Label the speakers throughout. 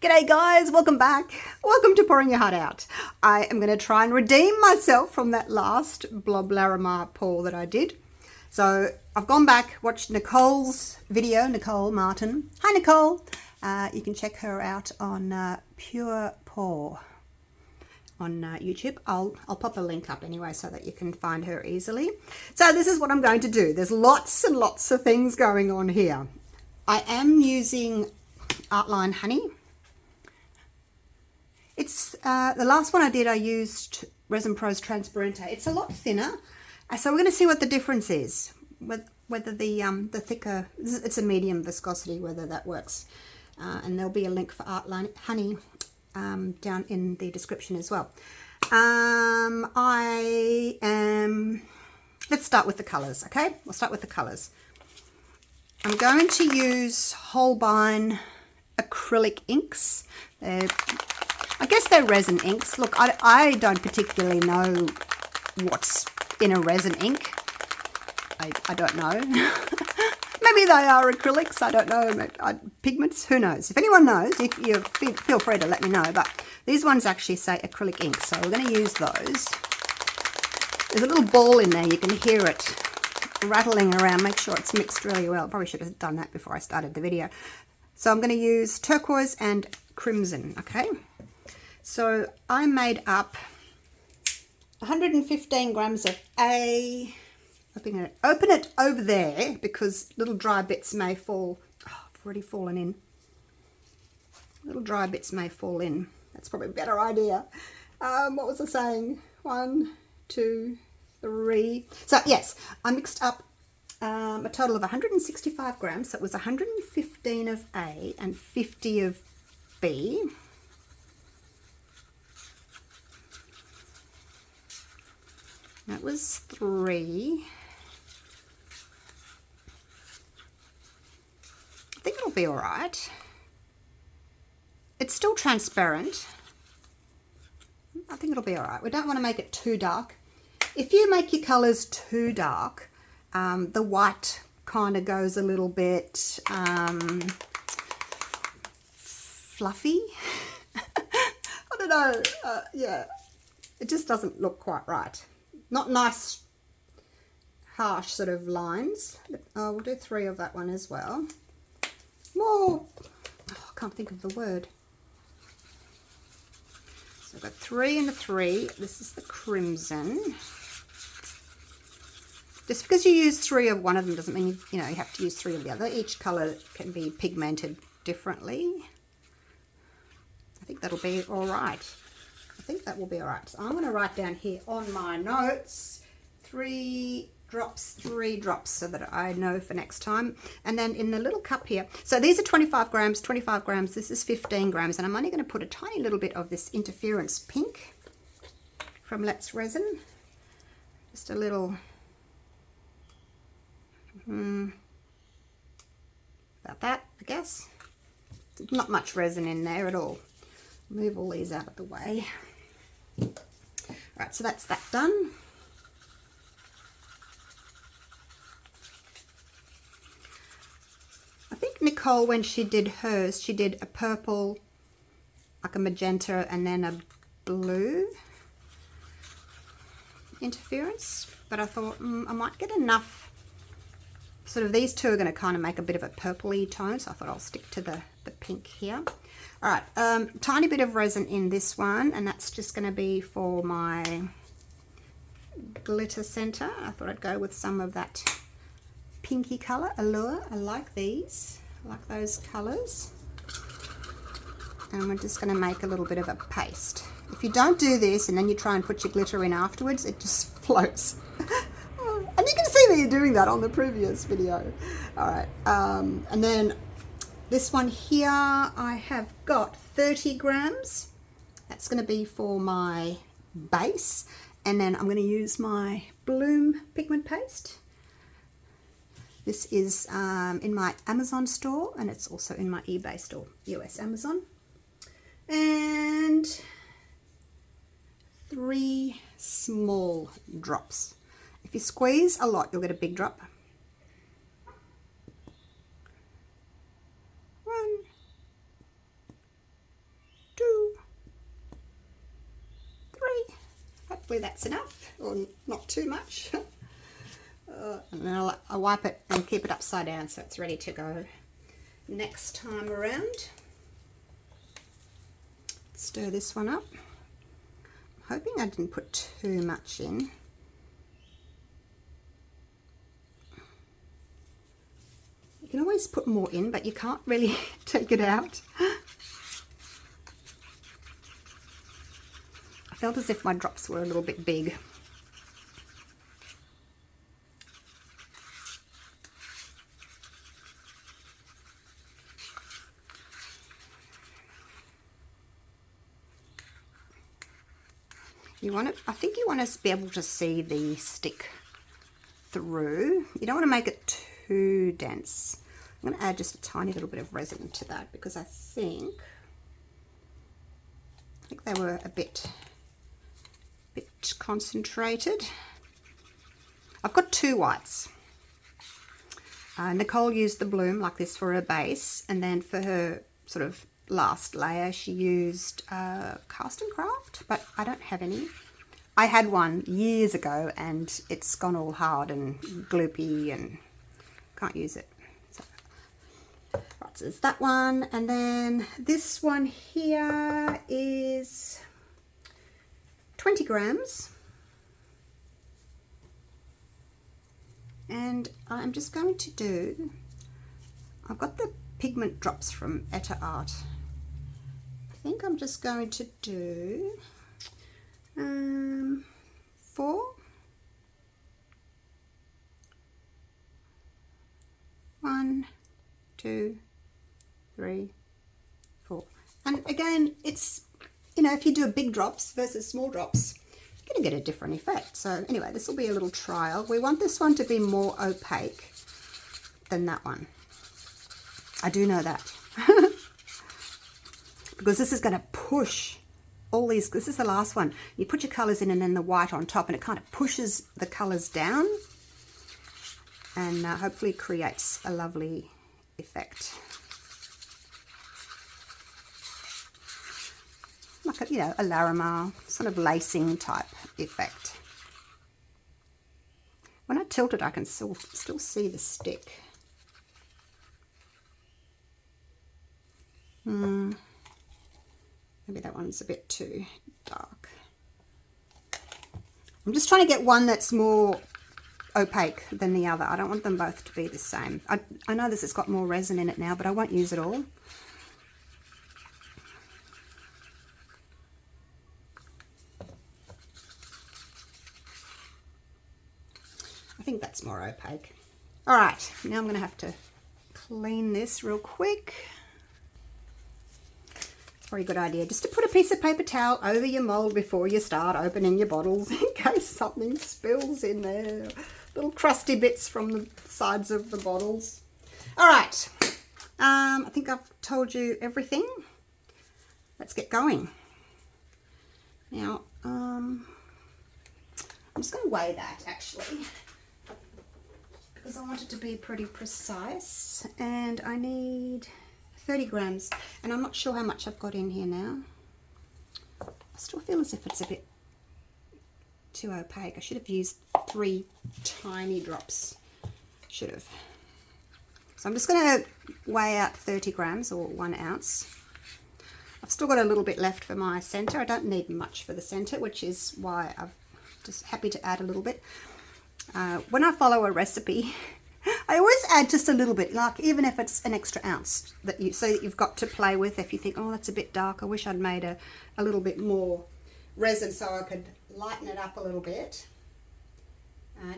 Speaker 1: G'day guys, welcome back. Welcome to Pouring Your Heart Out. I am going to try and redeem myself from that last Blob Larimar pour that I did. So I've gone back, watched Nicole's video, Nicole Martin. Hi Nicole. You can check her out on Pure Pour on YouTube. I'll pop a link up anyway so that you can find her easily. So this is what I'm going to do. There's lots and lots of things going on here. I am using Artline Honey. It's the last one I did, I used Resin Pro's Transparente. It's a lot thinner, so we're going to see what the difference is. Whether the thicker, it's a medium viscosity, whether that works. And there'll be a link for Artline Honey down in the description as well. Let's start with the colours, okay? We'll start with the colours. I'm going to use Holbein acrylic inks. I guess they're resin inks. Look, I don't particularly know what's in a resin ink. I don't know. Maybe they are acrylics. I don't know. Pigments. Who knows? If anyone knows, you feel free to let me know. But these ones actually say acrylic ink, so we're going to use those. There's a little ball in there. You can hear it rattling around. Make sure it's mixed really well. Probably should have done that before I started the video. So I'm going to use turquoise and crimson. Okay. So I made up 115 grams of A. Open it over there because little dry bits may fall. Oh, I've already fallen in. Little dry bits may fall in. That's probably a better idea. What was I saying? 1, 2, 3. So yes, I mixed up a total of 165 grams. So it was 115 of A and 50 of B. That was 3. I think it'll be all right. It's still transparent. I think it'll be all right. We don't want to make it too dark. If you make your colours too dark, the white kind of goes a little bit fluffy. I don't know. Yeah, it just doesn't look quite right. Not nice, harsh sort of lines. Oh, we'll do 3 of that one as well. More, I can't think of the word. So I've got 3 and a 3. This is the crimson. Just because you use 3 of one of them doesn't mean you have to use 3 of the other. Each colour can be pigmented differently. I think that'll be all right. I think that will be all right. So I'm going to write down here on my notes 3 drops so that I know for next time. And then in the little cup here, so these are 25 grams, this is 15 grams, and I'm only going to put a tiny little bit of this interference pink from Let's Resin. Just a little, about that, I guess. Not much resin in there at all. Move all these out of the way. Right, so that's that done. I think Nicole, when she did hers, she did a purple, like a magenta, and then a blue interference. But I thought I might get enough. Sort of these two are going to kind of make a bit of a purpley tone, so I thought I'll stick to the pink here. All right, tiny bit of resin in this one, and that's just going to be for my glitter center. I thought I'd go with some of that pinky color, Allure. I like these. I like those colors. And we're just going to make a little bit of a paste. If you don't do this and then you try and put your glitter in afterwards, it just floats. And you can see me doing that on the previous video. All right, and then this one here, I have got 30 grams. That's going to be for my base. And then I'm going to use my Bloom pigment paste. This is in my Amazon store, and it's also in my eBay store, US Amazon. And 3 small drops. If you squeeze a lot, you'll get a big drop. 1, hopefully that's enough, or not too much. And then I'll wipe it and keep it upside down so it's ready to go next time around. Stir this one up. I'm hoping I didn't put too much in. You can always put more in, but you can't really take it out. I felt as if my drops were a little bit big. You want to, I think you want to be able to see the stick through. You don't want to make it too dense. I'm going to add just a tiny little bit of resin to that because I think they were a bit concentrated. I've got 2 whites. Nicole used the bloom like this for her base, and then for her sort of last layer she used cast and craft, but I don't have any. I had one years ago and it's gone all hard and gloopy and can't use it. So, right, so there's that one, and then this one here is 20 grams, and I'm just going to do, I've got the pigment drops from Etta Art. I think I'm just going to do 4. 1, 2, 3, 4. And again, it's, you know, if you do big drops versus small drops, you're going to get a different effect. So anyway, this will be a little trial. We want this one to be more opaque than that one. I do know that. Because this is going to push all these, this is the last one. You put your colours in and then the white on top, and it kind of pushes the colours down and hopefully creates a lovely effect. Like a, you know, a Larimar, sort of lacing type effect. When I tilt it, I can still see the stick. Maybe that one's a bit too dark. I'm just trying to get one that's more opaque than the other. I don't want them both to be the same. I know this has got more resin in it now, but I won't use it all. I think that's more opaque. All right, now I'm going to have to clean this real quick. Very good idea just to put a piece of paper towel over your mold before you start opening your bottles in case something spills in there. Little crusty bits from the sides of the bottles. All right, I think I've told you everything. Let's get going. Now, I'm just going to weigh that actually because I want it to be pretty precise, and I need 30 grams, and I'm not sure how much I've got in here now. I still feel as if it's a bit too opaque. I should have used 3 tiny drops. Should have. So I'm just going to weigh out 30 grams or 1 ounce. I've still got a little bit left for my center. I don't need much for the center, which is why I'm just happy to add a little bit. When I follow a recipe, I always add just a little bit, like even if it's an extra ounce, so that you've got to play with. If you think, oh, that's a bit dark, I wish I'd made a little bit more resin so I could lighten it up a little bit.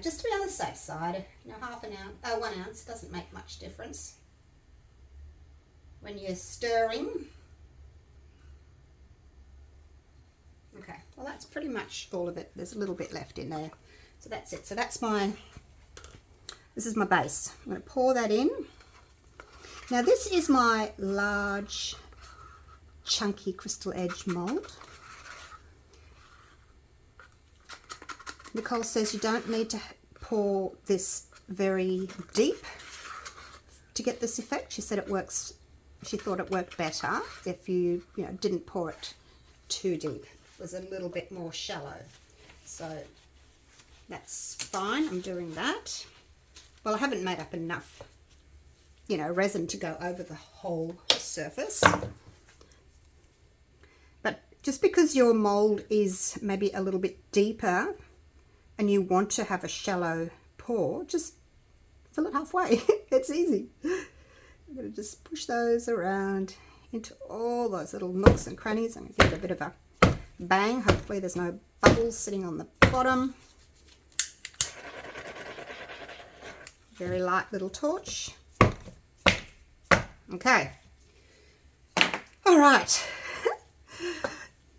Speaker 1: Just to be on the safe side, you know, 1 ounce doesn't make much difference when you're stirring. Okay, well that's pretty much all of it. There's a little bit left in there, so that's it. So that's my. This is my base. I'm going to pour that in. Now this is my large, chunky crystal edge mold. Nicole says you don't need to pour this very deep to get this effect. She said it works. She thought it worked better if you didn't pour it too deep. It was a little bit more shallow. So that's fine, I'm doing that. Well, I haven't made up enough, you know, resin to go over the whole surface. But just because your mold is maybe a little bit deeper and you want to have a shallow pour, just fill it halfway. It's easy. I'm going to just push those around into all those little nooks and crannies and give it a bit of a bang. Hopefully there's no bubbles sitting on the bottom. Very light little torch. Okay. All right.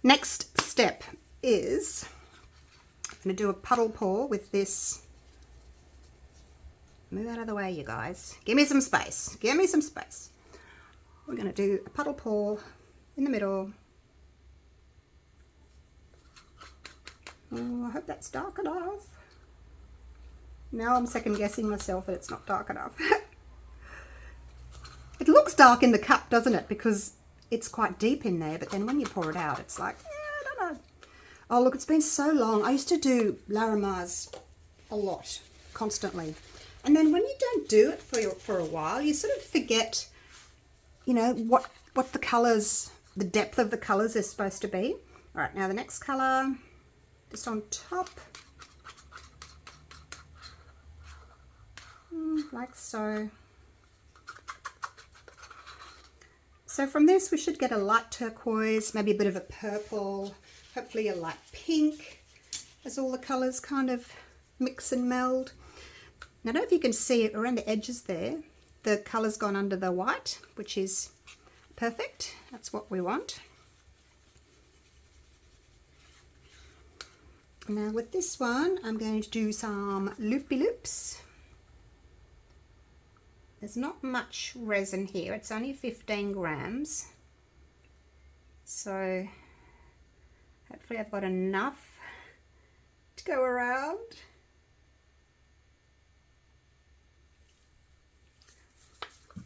Speaker 1: Next step is I'm going to do a puddle pour with this. Move out of the way, you guys. Give me some space. Give me some space. We're going to do a puddle pour in the middle. Oh, I hope that's dark enough. Now I'm second guessing myself that it's not dark enough. It looks dark in the cup, doesn't it? Because it's quite deep in there, but then when you pour it out, it's like, I don't know. Oh, look, it's been so long. I used to do Larimars a lot, constantly. And then when you don't do it for a while, you sort of forget, you know, what the colours, the depth of the colours is supposed to be. All right, now the next colour, just on top. Like so. So from this we should get a light turquoise, maybe a bit of a purple, hopefully a light pink, as all the colours kind of mix and meld. Now I don't know if you can see it around the edges there, the colour's gone under the white, which is perfect. That's what we want. Now with this one I'm going to do some loopy loops. There's not much resin here, it's only 15 grams. So hopefully I've got enough to go around.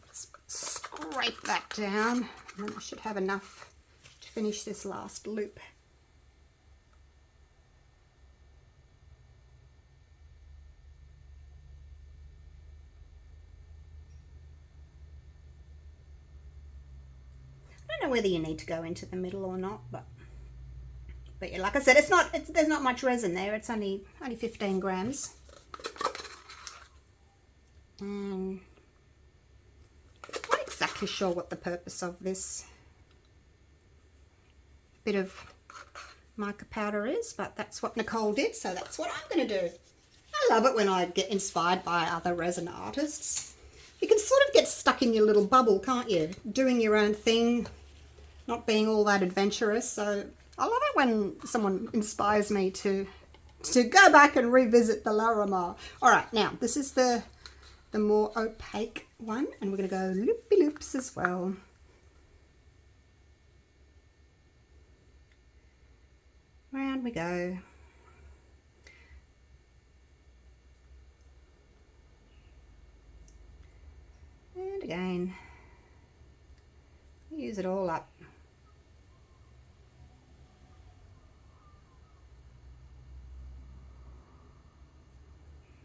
Speaker 1: Just scrape that down, and then I should have enough to finish this last loop. I don't know whether you need to go into the middle or not, but yeah, like I said, there's not much resin there. It's only 15 grams. I'm not exactly sure what the purpose of this bit of mica powder is, but that's what Nicole did, so that's what I'm going to do. I love it when I get inspired by other resin artists. You can sort of get stuck in your little bubble, can't you? Doing your own thing, not being all that adventurous. So I love it when someone inspires me to go back and revisit the Larimar. All right, now this is the more opaque one, and we're going to go loopy loops as well. Round we go. And again, use it all up.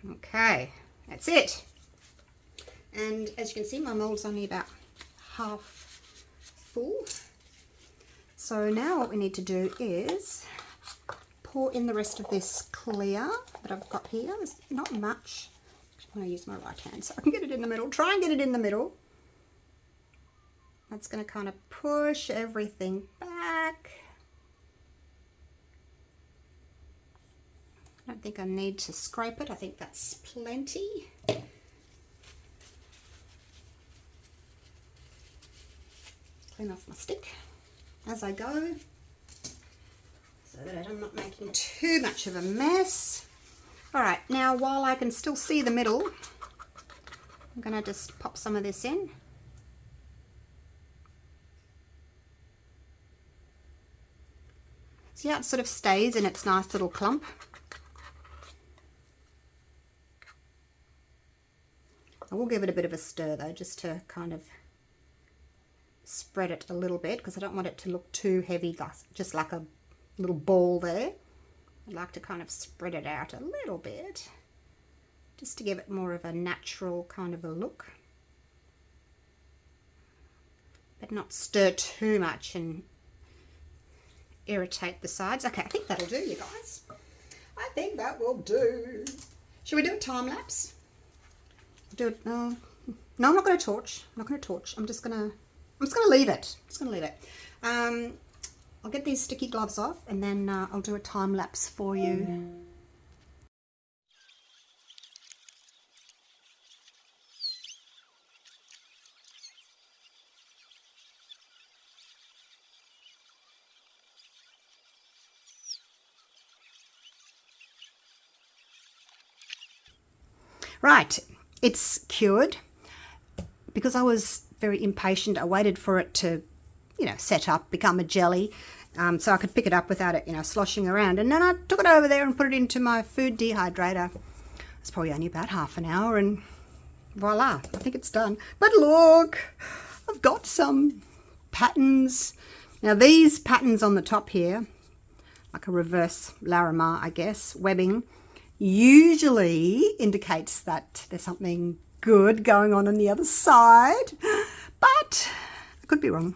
Speaker 1: Okay, that's it. And as you can see, my mold's only about half full. So now what we need to do is pour in the rest of this clear that I've got here. There's not much. I'm going to use my right hand so I can get it in the middle. Try and get it in the middle. That's going to kind of push everything back. I don't think I need to scrape it. I think that's plenty. Clean off my stick as I go so that I'm not making too much of a mess. All right, now while I can still see the middle, I'm going to just pop some of this in. See how it sort of stays in its nice little clump? I will give it a bit of a stir though, just to kind of spread it a little bit, because I don't want it to look too heavy, just like a little ball there. I'd like to kind of spread it out a little bit, just to give it more of a natural kind of a look. But not stir too much and irritate the sides. Okay, I think that'll do, you guys. I think that will do. Should we do a time lapse? Do it. No, I'm not going to torch. I'm not going to torch. I'm just going to leave it. I'm just going to leave it. I'll get these sticky gloves off, and then I'll do a time lapse for you. Right, it's cured. Because I was very impatient, I waited for it to, you know, set up, become a jelly, so I could pick it up without it, you know, sloshing around. And then I took it over there and put it into my food dehydrator. It's probably only about half an hour, and voila, I think it's done. But look, I've got some patterns. Now these patterns on the top here, like a reverse Larimar, I guess, webbing, usually indicates that there's something good going on the other side, but I could be wrong.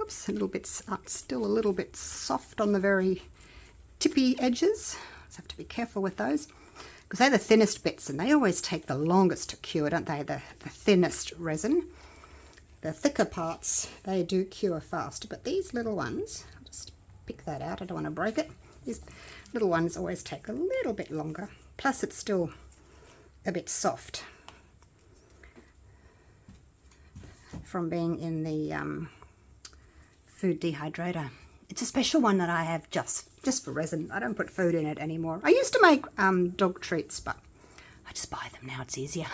Speaker 1: Oops, a little bit, still a little bit soft on the very tippy edges. So I have to be careful with those, because they're the thinnest bits, and they always take the longest to cure, don't they? The thinnest resin. The thicker parts, they do cure fast, but these little ones, I'll just pick that out, I don't want to break it. These little ones always take a little bit longer, plus it's still a bit soft from being in the food dehydrator. It's a special one that I have just for resin. I don't put food in it anymore. I used to make dog treats, but I just buy them now. It's easier.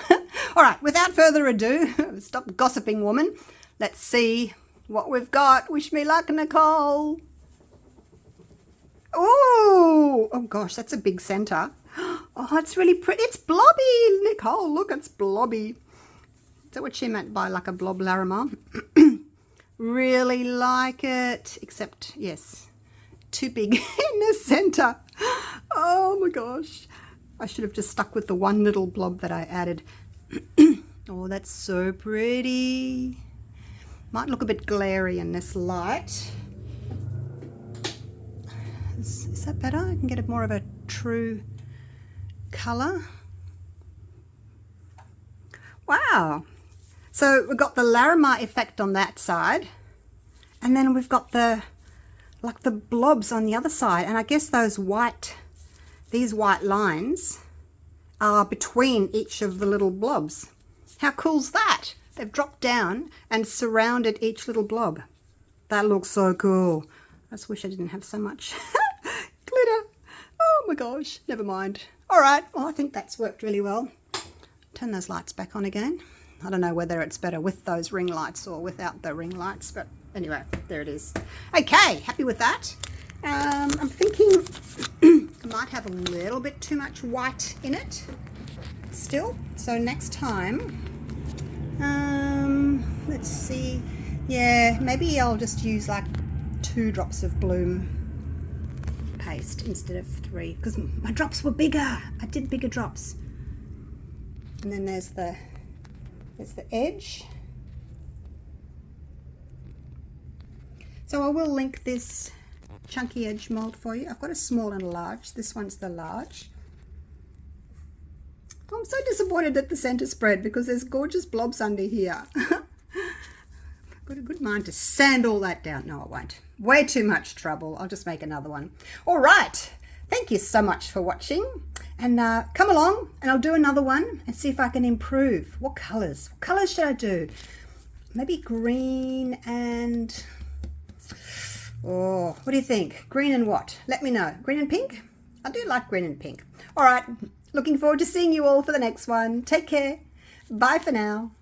Speaker 1: All right, without further ado, stop gossiping, woman. Let's see what we've got. Wish me luck, Nicole. Oh gosh, that's a big center. Oh, it's really pretty. It's blobby, Nicole. Look, it's blobby. Is that what she meant by like a blob Larimar? Really like it. Except, yes, too big in the center. Oh my gosh. I should have just stuck with the one little blob that I added. Oh, that's so pretty. Might look a bit glary in this light. Is that better? I can get more of a true colour. Wow. So we've got the Larimar effect on that side, and then we've got the blobs on the other side, and I guess these white lines are between each of the little blobs. How cool's that? They've dropped down and surrounded each little blob. That looks so cool. I just wish I didn't have so much glitter. Oh my gosh, never mind. All right, well, I think that's worked really well. Turn those lights back on again. I don't know whether it's better with those ring lights or without the ring lights, but anyway, there it is. Okay, happy with that. I'm thinking I might have a little bit too much white in it still. So next time, let's see. Yeah, maybe I'll just use like 2 drops of bloom paste instead of 3, because my drops were bigger. I did bigger drops. And then there's the edge. So I will link this chunky edge mold for you. I've got a small and a large. This one's the large. I'm so disappointed at the center spread because there's gorgeous blobs under here. I've got a good mind to sand all that down. No, I won't. Way too much trouble. I'll just make another one. All right. Thank you so much for watching. And come along and I'll do another one and see if I can improve. What colors? What colors should I do? Maybe green and... oh, what do you think? Green and what? Let me know. Green and pink? I do like green and pink. All right. Looking forward to seeing you all for the next one. Take care. Bye for now.